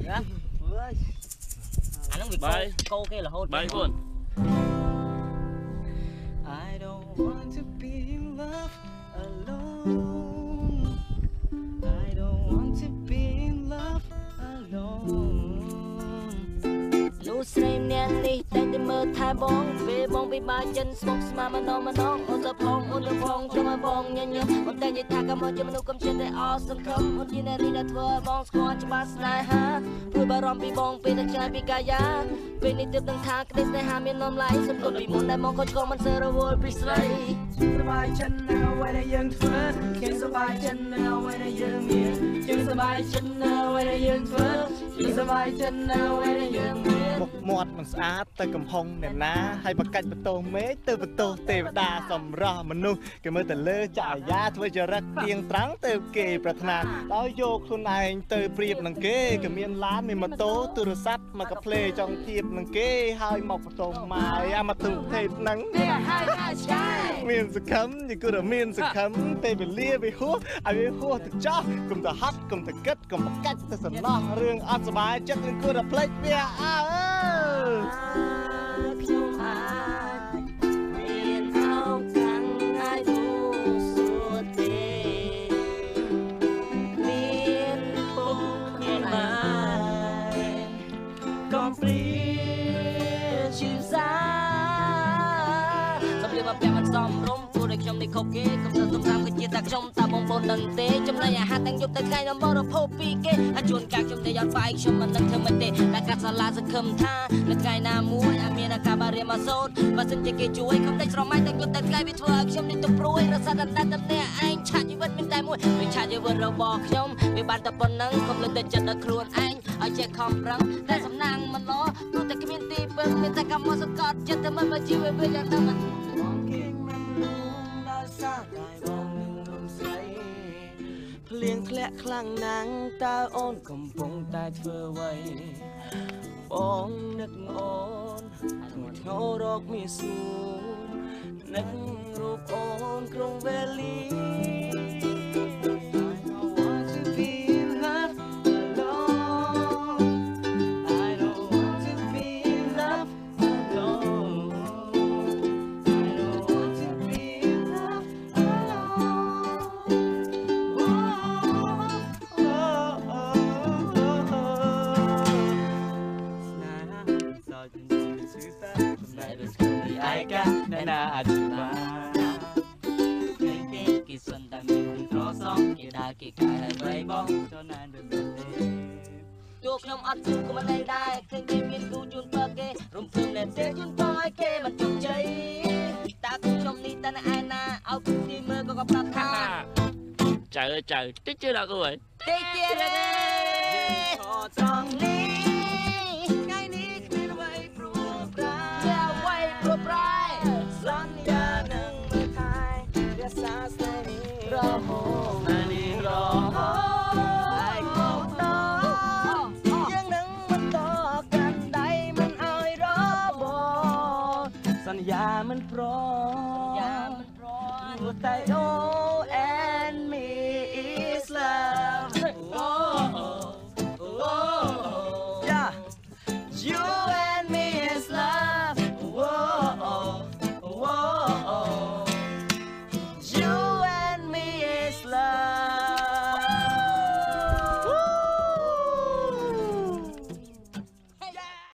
anh không bị câu kia là hôn bài buồn I don't want to be in love alone. I don't want to be in love alone. Nụ say nè đi tay đi mơ thay bóng về bóng bị ba chân smoke mà nó ôn tập phong cho mà bóng nhanh ôn tay như thà cảm ơn cho mình nụ cầm chân để all sân khấu ôn như này đi đã thua bóng squad cho ba snai ha vừa bà rong bị bóng bị tận trái bị kaya về này tiếp từng tháng cái này hà miền nôm lại sân cột bị muốn đại mong coi conมันsờ đầu vô bị slay สบายchân nàoไว้ในยังเฟิร์สยังสบายchân nàoไว้ในยังเมียยังสบายchân nàoไว้ในยังเฟิร์สยังสบายchân nàoไว้ในยังเมียមុខមាត់មិនស្អាតទៅកំហុងអ្នកណាហើយបកាច់បន្ទោមេទៅបន្ទោទេវតាសម្រស់មនុស្សគេមើលទៅលើចាយាធ្វើចរិតទៀងត្រង់ទៅគេប្រាថ្នាដោយយកខ្លួនឯងទៅប្រៀបនឹងគេក៏មានឡានមានម៉ូតូទូរស័ព្ទមកកាផ្លេចង់ធៀបនឹងគេហើយមកបន្ទោម៉ាយអាមកទុទេពហ្នឹងមានសង្ឃឹមយគឺមានសង្ឃឹមពេលវេលាវាហួសឲ្យវាហួសទៅចោះកុំទៅហត់កុំទៅគិតកុំបកាច់ទៅសំណោះរឿងអត់សុបាយចិត្តនឹងគួរតែភ្លេចវាអើខ្ញុំអាចមានអោខាងហើយទូសួរទេមានពុកមានបាយកំព្រីជាសាសម្រាប់ពាក់មិនសមរម្យពួកដែលខ្ញុំនេះខុសគេកំណត់សំតាមគឺជាតែខ្ញុំតាបងប្អូនដឹងទេចំណែកអាហារទាំងយប់ទាំងថ្ងៃនៅបរិភោគពីគេហើយជួនកាលខ្ញុំតែយត់បាយខ្ញុំមិននឹកធ្វើមិនទេតែកាត់សាឡាសង្ឃឹមថានៅថ្ងៃណាមួយអាចមានអាការបារៀមមកសូត្របើសិនជាគេជួយខ្ញុំដេញស្រមៃទាំងយប់ទាំងថ្ងៃវាធ្វើឲ្យខ្ញុំនេះទៅព្រួយរសាតែតែម្នាក់ឯងឆាច់ជីវិតមានតែមួយវាឆាច់ជីវិតរបស់ខ្ញុំវាបានតែប៉ុណ្្នឹងខ្ញុំលើកទៅចិត្តដល់ខ្លួនឯងឲ្យចេះខំប្រឹងតែសំណាងមិនល្អព្រោះតែគ្មានទីពឹងមានតែកម្មមកសង្កត់ចិត្តតែមិនមកជីវិតវាយ៉ាងទៅមិនភ្លៀងធ្លាក់ខ្លាំងណាស់តើអូនកំពុងតែធ្វើអ្វីបងនឹកអូនធ្ងោរកមានស្ងួននឹករូបអូនក្នុងវេលាណាអធិបាយគេសន្តានមានត្រសមគេដើរគេកាយហើយបីបងចូលណានទៅទេជួបខ្ញុំអត់ជួបក៏មិនដែរឃើញគេមានគូជូនពើគេរំភើបតែទេជូនពើឲ្យគេមិនជោគជ័យតើខ្ញុំនេះតើឯណាឲ្យគូទីមើលក៏ប្រាប់ថាចៅតិចជឿដល់គូហើយតិចទៀតទេខត្រង់នេះថ្ងៃនេះគ្មានអ្វីព្រួយប្រាសន្យានឹងមើលថែរក្សាស្នេហ៍នេះរហូតហើយកុំដល់យើងនឹងបន្តកាន់ដៃមិនឲ្យរបបសន្យាមិនព្រមព្រោះតែអូ